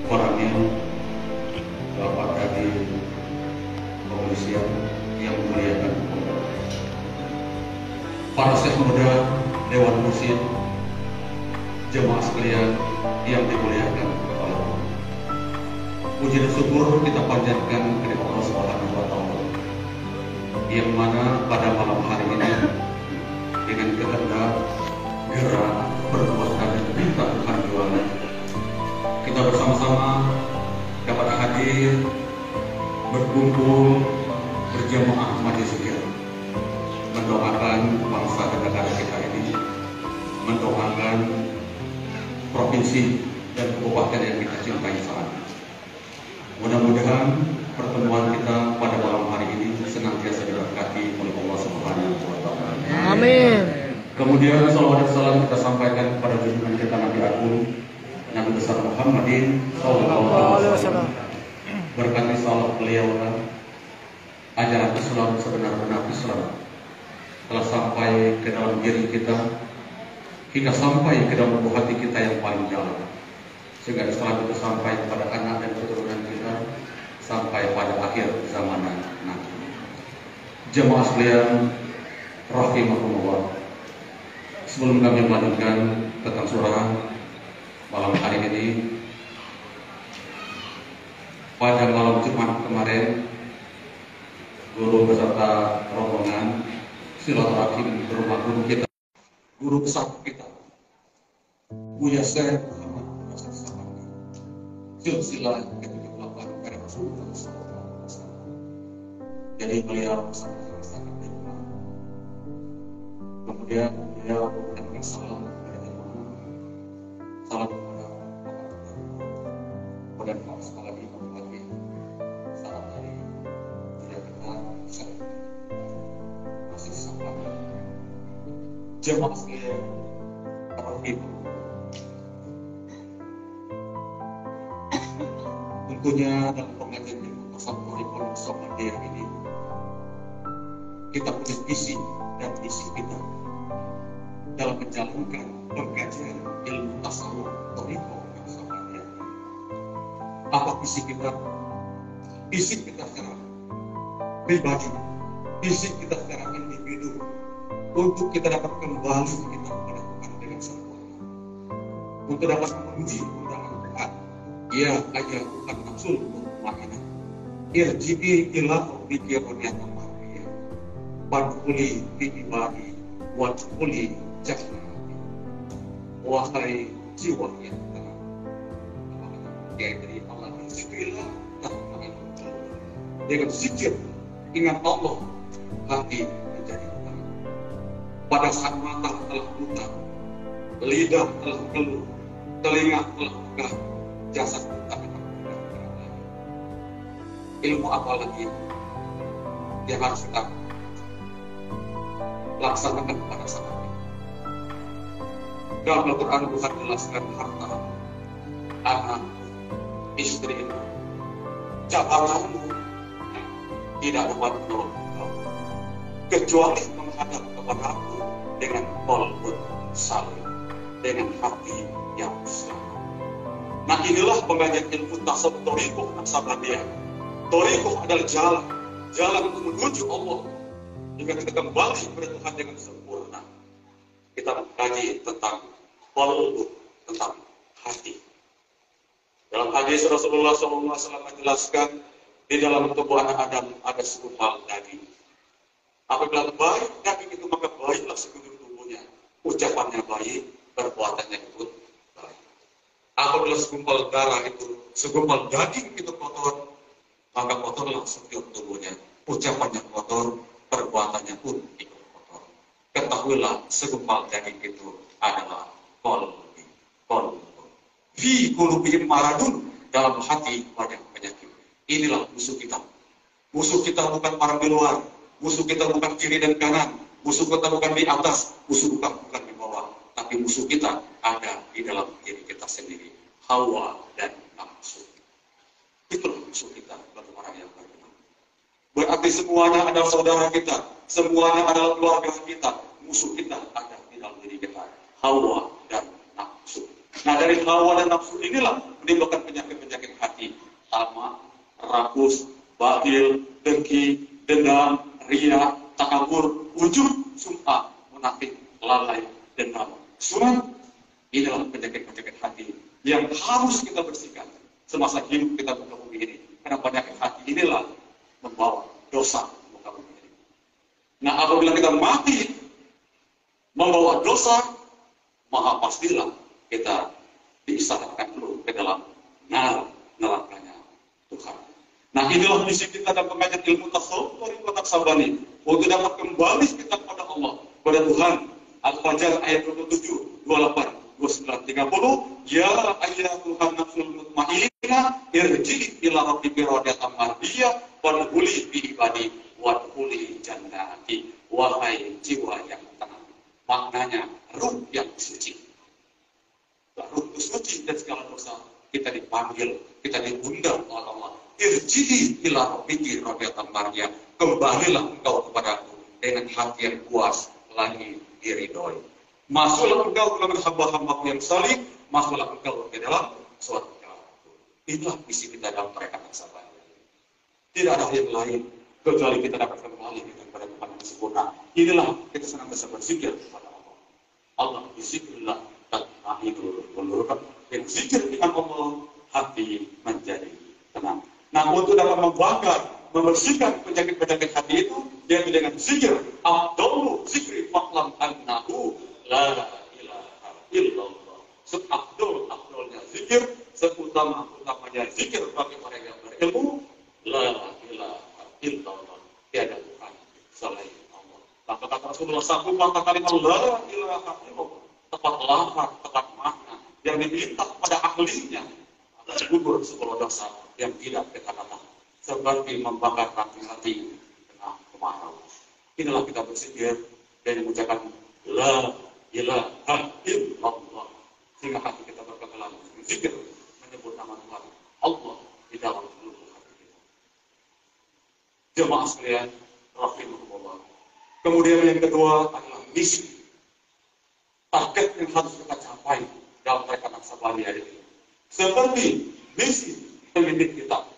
Koramil, Bapak dari Kepolisian yang dimuliakan Allah, para syekh muda, Dewan Mursyid, jemaah sekalian yang dimuliakan Allah. Puji dan syukur kita panjatkan kepada Allah Subhanahu wa Ta'ala, yang mana pada malam hari ini dengan kehendak gerak berbuat dan minta Tuhan jualan, kita bersama-sama dapat hadir berkumpul berjamaah majelis zikir, mendoakan bangsa dan negara kita ini, mendoakan provinsi dan kabupaten yang kita cintai saat ini. Mudah-mudahan pertemuan kita pada malam hari ini senantiasa diberkati oleh Allah Subhanahu wa Ta'ala. Amin. Kemudian salawat dan salam kita sampaikan kepada junjungan kita Nabi Agung Nabi besar Muhammadin sallallahu alaihi wasallam. Berkati salawat beliau ajaran Islam sebenar-benar Islam telah sampai ke dalam diri kita hingga sampai ke dalam lubuk hati kita yang paling dalam, sehingga Islam itu sampai kepada anak dan keturunan kita sampai pada akhir zaman nanti. Jemaah sekalian rahimahumullah, sebelum kami melanjutkan tentang surah malam hari ini, pada malam Jumat kemarin guru beserta rombongan silaturahim ke rumah guru kita, guru besar kita, Buya Syekh Muhammad Hasan Sabandi, silsilah ke-78 pada Rasulullah SAW. Jadi beliau sangat berhormat. Kemudian dia mengucapkan salam kepada ibu, salam kepada kemudian kalau sekali lagi berbagi salam dari tidak kita masih sama jemaah sekalian para ibu. Tentunya dalam pengajian ilmu tasawuf Muhammadiyah ini kita punya visi dan misi kita dalam menjalankan pengajian ilmu tasawuf Muhammadiyah. Apa visi kita? Visi kita secara pribadi, visi kita secara individu, untuk kita dapat kembali kita kepada Tuhan dengan sempurna, untuk dapat memenuhi undangan Tuhan. Ya ayat Tuhan nafsul mutmainnah, irji'i ila rabbiki radiyatan mardiyah, wadkhuli fi ibadi wadkhuli jannati. Wahai jiwa yang tenang, dari Allah zikrillah tatma'innul qulub. Dengan zikir ingat Allah, hati menjadi tenang. Pada saat mata telah buta, lidah telah keluh, telinga telah pegah, jasad kita akan bergerak lagi. Ilmu apa lagi yang harus kita laksanakan pada saat ini? Dalam Al-Quran Tuhan jelaskan harta, anak, istri, jabatanmu tidak dapat menolong kecuali menghadap kepada aku dengan qalbun salim, dengan hati yang selamat. Nah, inilah pengajian ilmu tasawuf thariqah Naqsabandiyah. Thariqah adalah jalan untuk menuju Allah hingga kita kembali kepada Tuhan dengan sempurna. Kita mengkaji tentang qalbu, tentang hati. Dalam hadis Rasulullah SAW menjelaskan, di dalam tubuh anak Adam ada segumpal daging. Apabila baik daging itu, maka baiklah seluruh tubuhnya. Ucapannya baik, perbuatannya ikut baik. Apabila segumpal darah itu, segumpal daging itu kotor, maka kotorlah setiap tubuhnya. Ucapannya kotor, perbuatannya pun ikut kotor. Ketahuilah segumpal daging itu adalah qalbi. Fi qulubihim maradun, dalam hati banyak penyakit. Inilah musuh kita. Musuh kita bukan orang di luar, musuh kita bukan kiri dan kanan, musuh kita bukan di atas, musuh bukan di bawah, tapi musuh kita ada di dalam diri kita sendiri, hawa dan nafsu. Itulah musuh kita bagi orang yang beriman. Berarti semuanya adalah saudara kita, semuanya adalah keluarga kita. Musuh kita ada di dalam diri kita, hawa dan nafsu. Nah, dari hawa dan nafsu inilah menimbulkan penyakit-penyakit hati, tamak, rakus, batil, dengki, dendam, riya, takabur, ujub, sumpah, munafik, lalai, dendam, sunat. Inilah penyakit-penyakit hati yang harus kita bersihkan semasa hidup kita muka bumi ini. Karena penyakit hati inilah membawa dosa muka bumi ini. Nah, apabila kita mati membawa dosa, maka pastilah kita diisahkan dulu ke dalam nerakanya Tuhan. Nah, inilah misi kita dalam pengajian ilmu tasawuf Thariqah Naqsabandiyah, untuk dapat kembali kita kepada Allah, kepada Tuhan. Al-Fajr ayat 27, 28, 29, 30. Ya ayyatuhan nafsul mutmainnah, irji'i ila rabbiki radiyatan mardiyah, wadkhuli fi ibadi wadkhuli jannati. Wahai jiwa yang tenang. Maknanya ruh yang suci. Ruh suci dan segala dosa, kita dipanggil, kita diundang oleh Allah. Irji'i ila rabbiki radiyatan mardiyah. Kembalilah engkau kepadaku dengan hati yang puas, lagi diridhoi. Masuklah engkau ke dalam hamba-hambaku yang salih, masuklah engkau ke dalam surga. Itulah misi kita dalam mereka Naqsabandiyah. Tidak ada yang lain kecuali kita dapat kembali kepada Tuhan yang sempurna. Inilah kita senantiasa berzikir kepada Allah. Allah bizikrillah tatma'innul qulub. Dengan zikir dengan Allah, hati menjadi tenang. Nah, untuk dapat membakar, membersihkan penyakit-penyakit hati itu, yaitu dengan zikir. Afdalu zikri fa'lam annahu la ilaha illallah. Seabdul-abdulnya zikir, seutama-utamanya zikir bagi orang yang berilmu, la ilaha illallah. Tiada Tuhan selain Allah. Kata Rasulullah SAW, kata kalimat la ilaha illallah, tepat lafaz, tepat makna, yang diminta pada ahlinya adalah gugur sepuluh dosa yang tidak kita katakan, seperti membakar hati dengan kemarau. Inilah kita bersikir dan mengucapkan la ilaha illallah, sehingga hati kita berkegelam berzikir menyebut nama Tuhan Allah di dalam seluruh hati kita. Jemaah sekalian, rahimahullah. Kemudian yang kedua adalah misi. Target yang harus kita capai dalam Tarekat Naksabandia ini. Seperti misi pendidik kita,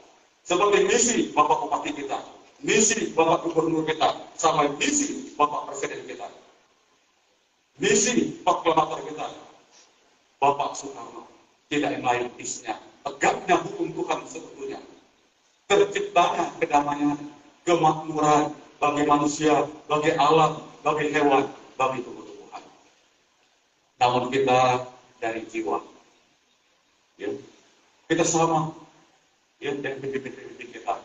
seperti misi Bapak Bupati kita, misi Bapak Gubernur kita, sama misi Bapak Presiden kita, misi proklamator kita, Bapak Soekarno. Tidak yang lain isinya, tegaknya hukum Tuhan sebetulnya, terciptanya kedamaian, kemakmuran bagi manusia, bagi alam, bagi hewan, bagi tumbuh-tumbuhan. Namun kita dari jiwa, ya, kita sama, ya, dengan pemimpin-pemimpin kita.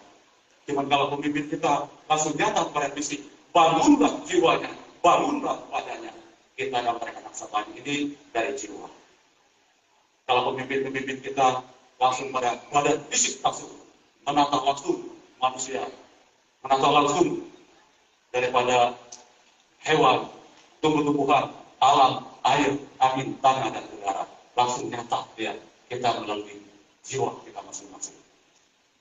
Cuman kalau pemimpin kita langsung nyata pada misi, bangunlah jiwanya, bangunlah badannya. Kita dalam Tarekat Naksabandia ini dari jiwa. Kalau pemimpin-pemimpin kita langsung pada badan fisik langsung, menata langsung manusia, menata langsung daripada hewan, tumbuh-tumbuhan, alam, air, angin, tanah, dan udara. Langsung nyata dia, kita melalui jiwa kita masing-masing.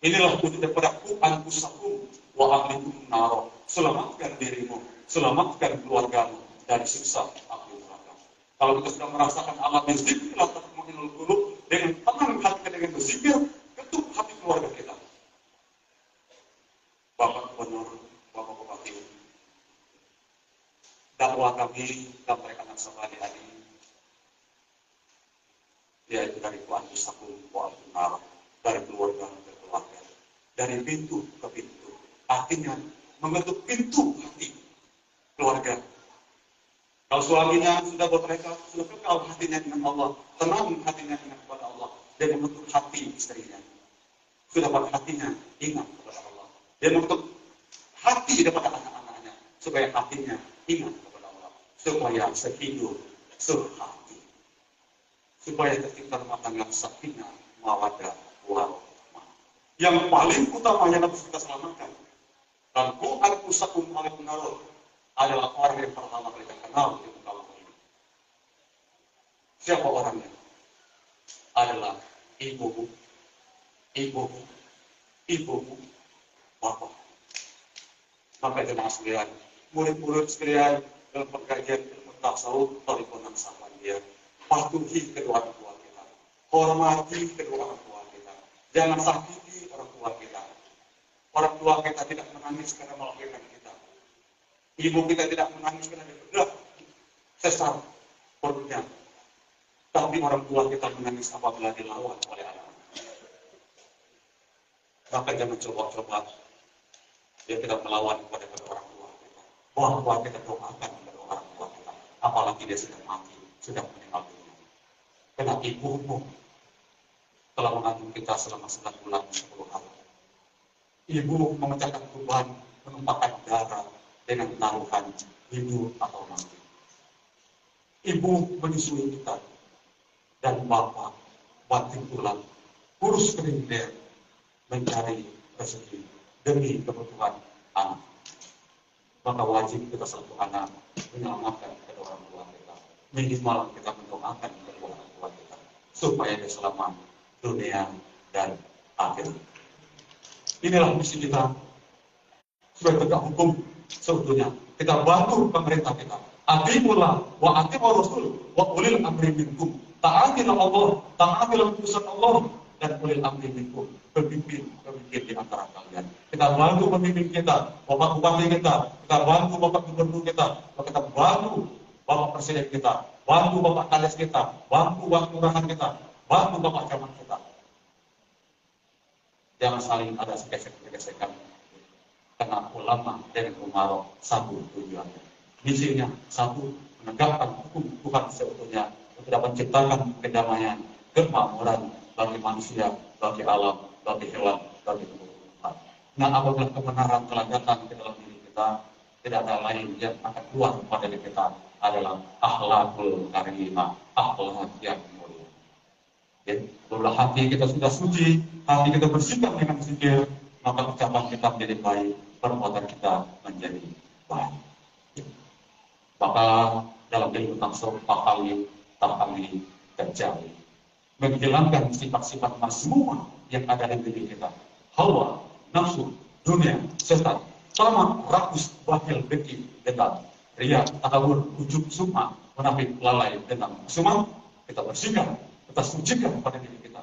Inilah wujud daripada anfusakum wa ahlikum naro. Selamatkan dirimu, selamatkan keluargamu dari siksa api neraka. Kalau kita sudah merasakan alam yang zikirlah tatma'innul qulub, dengan tenang hati kita dengan berzikir, ketuk hati keluarga kita. Bapak Gubernur, Bapak Bupati, dakwah kami dalam Tarekat Naksabandia ini, yaitu dari anfusakum wa ahlikum naro, dari keluarga ke keluarga, dari pintu ke pintu. Artinya membentuk pintu hati keluarga. Kalau suaminya sudah bertekad, sudah kekal hatinya dengan Allah, tenang hatinya dengan kepada Allah, dia membentuk hati istrinya. Sudah pada hatinya ingat kepada Allah. Dia membentuk hati daripada anak-anaknya, supaya hatinya ingat kepada Allah, supaya sehidup, sehati, supaya tercipta rumah tangga sakinah, mawaddah, warahmah. Yang paling utama yang harus kita selamatkan, dan anfusakum wa ahlikum naro, adalah orang yang pertama kali kita kenal di muka bumi ini. Siapa orangnya? Adalah ibumu, bapak. Maka jemaah sekalian, murid-murid sekalian dalam pengkajian ilmu tasawuf Tarekat Naksabandia, patuhi kedua orang tua kita, hormati kedua orang tua kita, jangan sakiti orang tua kita. Orang tua kita tidak menangis karena melahirkan kita. Ibu kita tidak menangis karena dia berat sesar perutnya. Tapi orang tua kita menangis apabila dilawan oleh anak. Maka jangan coba-coba dia tidak melawan kepada kedua orang tua kita. Bahwa kita doakan kepada orang tua kita. Apalagi dia sudah mati, sudah meninggal dunia. Karena ibumu telah mengandung kita selama 9 bulan 10 hari. Ibu memecahkan beban, menumpahkan darah dengan taruhan hidup atau mati. Ibu menyusui kita, dan bapak banting tulang, kurus kering leher, mencari rezeki demi kebutuhan anak. Maka wajib kita selaku anak menyelamatkan kedua orang tua kita. Minimal kita mendoakan kedua orang tua kita supaya dia selamat dunia dan akhirat. Inilah misi kita supaya tegak hukum sebetulnya. Kita bantu pemerintah kita. Atiullah wa atiur rasul wa ulil amri minkum. Taatilah Allah, taatilah putusan Allah, dan ulil amri minkum. Pemimpin di antara kalian. Kita bantu pemimpin kita, Bapak Bupati kita bantu Bapak Gubernur kita bantu Bapak Presiden kita, bantu Bapak Kades kita, bantu Bapak Kelurahan kita, bantu Bapak Camat kita. Jangan saling ada gesek-gesekan. Karena ulama dan umarok satu tujuannya. Misinya satu, menegakkan hukum Tuhan sebetulnya untuk dapat menciptakan kedamaian, kemakmuran bagi manusia, bagi alam, bagi hewan, bagi tumbuh-tumbuhan. Nah, apabila kebenaran telah datang ke dalam diri kita, tidak ada lain yang akan keluar pada diri kita adalah akhlakul karimah, akhlak yang mulia. Ya, bila hati kita sudah suci, hati kita bersikap dengan zikir, maka ucapan kita menjadi baik, perbuatan kita menjadi baik. Ya. Maka dalam ilmu tasawuf tahali terjadi menghilangkan sifat-sifat mazmumah yang ada di diri kita, hawa, nafsu, dunia, setan, tamak, rakus, bakhil, dengki, dendam, riya, takabur, ujub, sum'ah, munafik, lalai, dendam, semua kita bersikap, kita sucikan pada diri kita.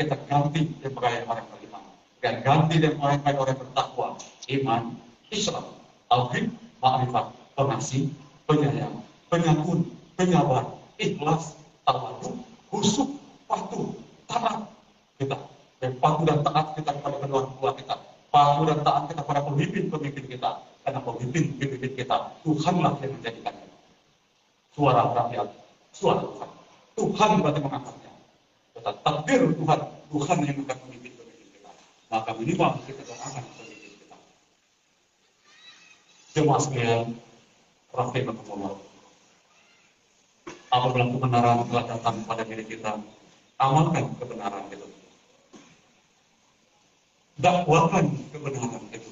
Kita ganti dengan orang beriman, dan ganti dengan orang bertakwa, iman, Islam, tauhid, ma'rifat, pengasih, penyayang, penyantun, penyabar, ikhlas, tawadhu, khusyuk, patuh, taat kita. Dan patuh dan taat kita kepada kedua orang tua kita. Patuh dan taat kita kepada pemimpin-pemimpin kita. Karena pemimpin-pemimpin kita, Tuhanlah yang menjadikannya. Suara rakyat, suara Tuhan. Tuhan berarti mengangkatnya. Tetapi takdir Tuhan, Tuhan yang akan memimpin-pemimpin kita. Maka minimal kita doakan pemimpin kita. Jemaah sekalian, rahimahumullah. Apabila kebenaran telah datang pada diri kita, amalkan kebenaran itu. Dakwakan kebenaran itu.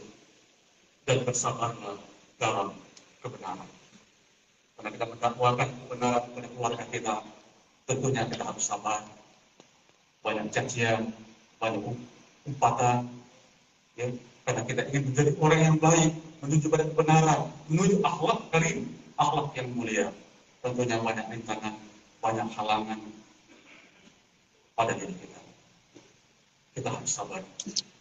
Dan bersabarlah dalam kebenaran. Karena kita mendakwakan kebenaran kepada keluarga kita, tentunya kita harus sabar. Banyak cacian, banyak umpatan, ya, karena kita ingin menjadi orang yang baik, menuju pada kebenaran, menuju akhlak karim, akhlak yang mulia. Tentunya banyak rintangan, banyak halangan pada diri kita. Kita harus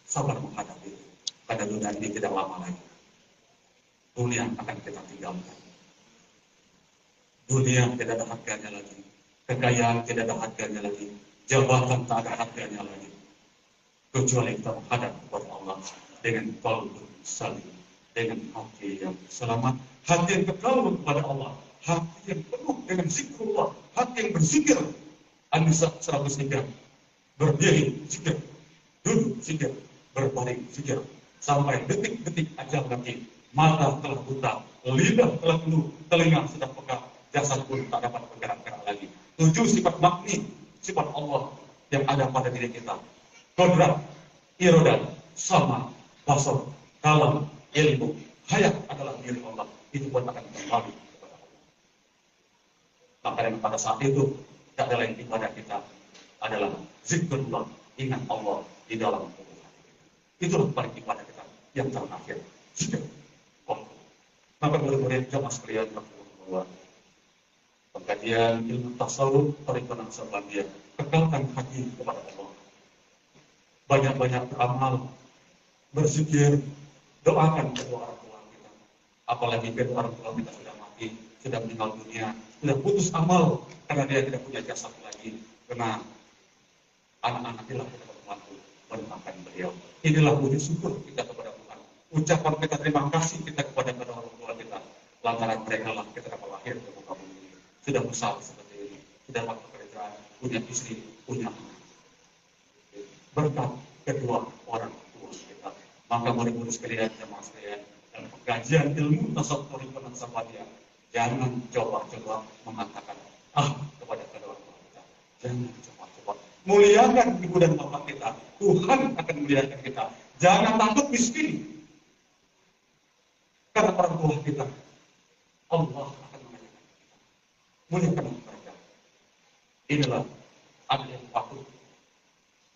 sabar menghadapi itu. Karena dunia ini tidak lama lagi. Dunia akan kita tinggalkan. Dunia tidak ada harganya lagi. Kekayaan tidak ada harganya lagi. Jabatan tak ada harganya lagi. Kecuali kita menghadap kepada Allah dengan qalbun salim, dengan hati yang selamat, hati yang kekal kepada Allah, hati yang penuh dengan zikrullah, hati yang berzikir. An-Nisa 103, berdiri zikir, duduk zikir, berbaring zikir, sampai detik-detik ajal nanti. Mata telah buta, lidah telah penuh, telinga sudah peka, jasad pun tak dapat bergerak-gerak lagi. 7 sifat makni, sifat Allah yang ada pada diri kita. Kodrat, irodat, sama, basar, kalam, ilmu, hayat adalah diri Allah. Itu pun akan kembali kepada Allah. Maka pada saat itu, tak ada lain ibadah kita adalah zikrullah, ingat Allah di dalam tubuh hati kita. Itulah paling ibadah kita yang terakhir, zikr. Maka murid-murid jamaah sekalian bahwa pengkajian ilmu tasawuf Thariqah Naqsabandiyah, kekalkan hati kepada Allah. Banyak-banyak beramal, berzikir, doakan kedua orang tua kita. Apalagi kedua orang tua kita sudah mati, sudah meninggal dunia, sudah putus amal karena dia tidak punya jasad lagi. Karena anak-anak inilah kita membantu mendoakan beliau. Inilah wujud syukur kita kepada Tuhan. Ucapan kita terima kasih kita kepada kedua orang tua kita. Lantaran mereka lah kita dapat lahir ke muka bumi ini. Sudah besar seperti ini, sudah dapat pekerjaan, punya istri, punya anak. Berkat kedua orang tua kita. Maka murid-murid sekalian, jemaah sekalian, dalam pengkajian ilmu tasawuf Thariqah Naqsabandiyah, jangan coba-coba mengatakan kepada kedua orang tua kita. Jangan coba-coba. Muliakan ibu dan bapak kita. Tuhan akan muliakan kita. Jangan takut miskin. Karena orang tua kita, Allah akan muliakan kita. Muliakan mereka. Inilah anak yang patuh,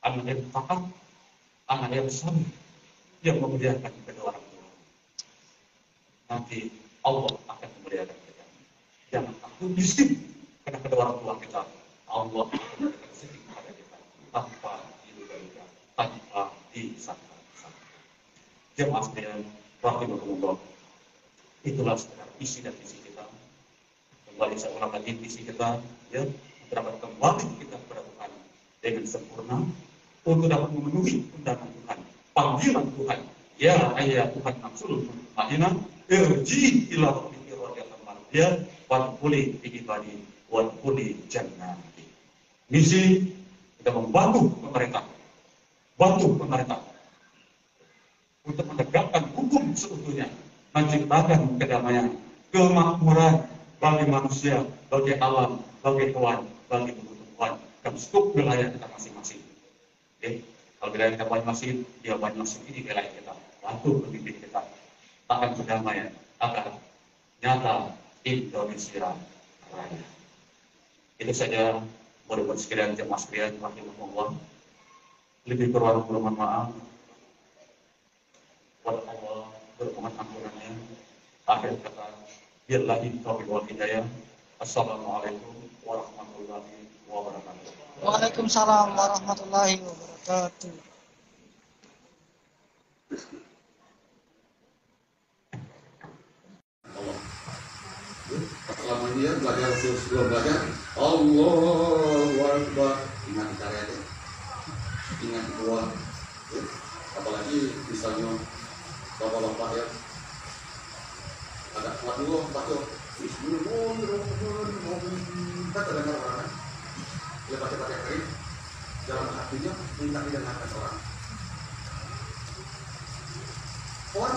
anak yang taat, anak yang sabar, yang memuliakan kedua orang tua. Nanti Allah akan memuliakan kita. Jangan takut miskin karena kedua orang tua kita. Allah akan memberikan rezeki kepada kita tanpa diduga-duga, tanpa disangka-sangka. Jemaah sekalian, rahimahumullah. Itulah sekedar isi dan visi kita. Kembali saya ulang lagi visi kita, ya, dapat kembali kita kepada Tuhan dengan sempurna untuk dapat memenuhi undangan Tuhan, panggilan Tuhan. Ya ayat Tuhan nafsul mutmainnah, irji ila rabbika radiyatan mardiyah wa quli bi ibadi wa quli jannati. Misi kita membantu pemerintah untuk menegakkan hukum seutuhnya menciptakan kedamaian, kemakmuran bagi manusia, bagi alam, bagi hewan, bagi tumbuh-tumbuhan, dan skop wilayah kita masing-masing. Oke, kalau wilayah kita masing-masing, dia masing-masing ini wilayah kita, bantu pemimpin kita, akan kedamaian, akan nyata Indonesia Raya. Itu saja, mudah-mudahan sekalian jemaah sekalian, rahimahullah. Lebih kurang mohon maaf. Kepada Allah bermohon ampunannya. Akhir kata, billahi taufiq wal hidayah. Assalamualaikum warahmatullahi wabarakatuh. Waalaikumsalam warahmatullahi wabarakatuh. Selama ini ya belajar sebelum belajar Allahu Akbar, ingat karya itu, ingat doa, apalagi misalnya bapak-bapak ya ada kuat dulu baca Bismillahirrahmanirrahim, kita terdengar orang dia pakai kering dalam hatinya minta didengarkan orang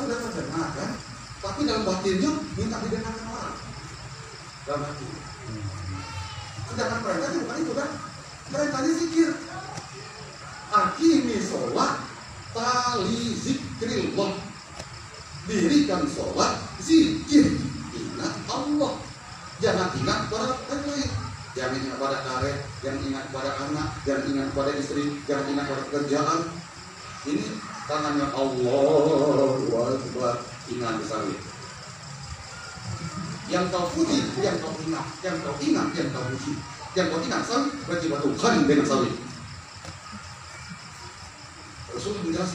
sudah terdengar kan, tapi dalam batinnya minta didengarkan orang dalam hati. Sedangkan mereka itu bukan itu kan, mereka ini zikir. Akimi sholat tali zikrillah, dirikan sholat zikir, ingat Allah, jangan ingat pada lain, jangan ingat pada karet, jangan ingat pada anak, jangan ingat pada istri, jangan ingat pada kerjaan. Ini tangannya Allahu Akbar, ingat besarnya. Yang kau puji, yang kau ingat, yang kau ingat, yang kau puji, yang kau ingat sawi, berarti Tuhan dengan sawi. Rasul menjelaskan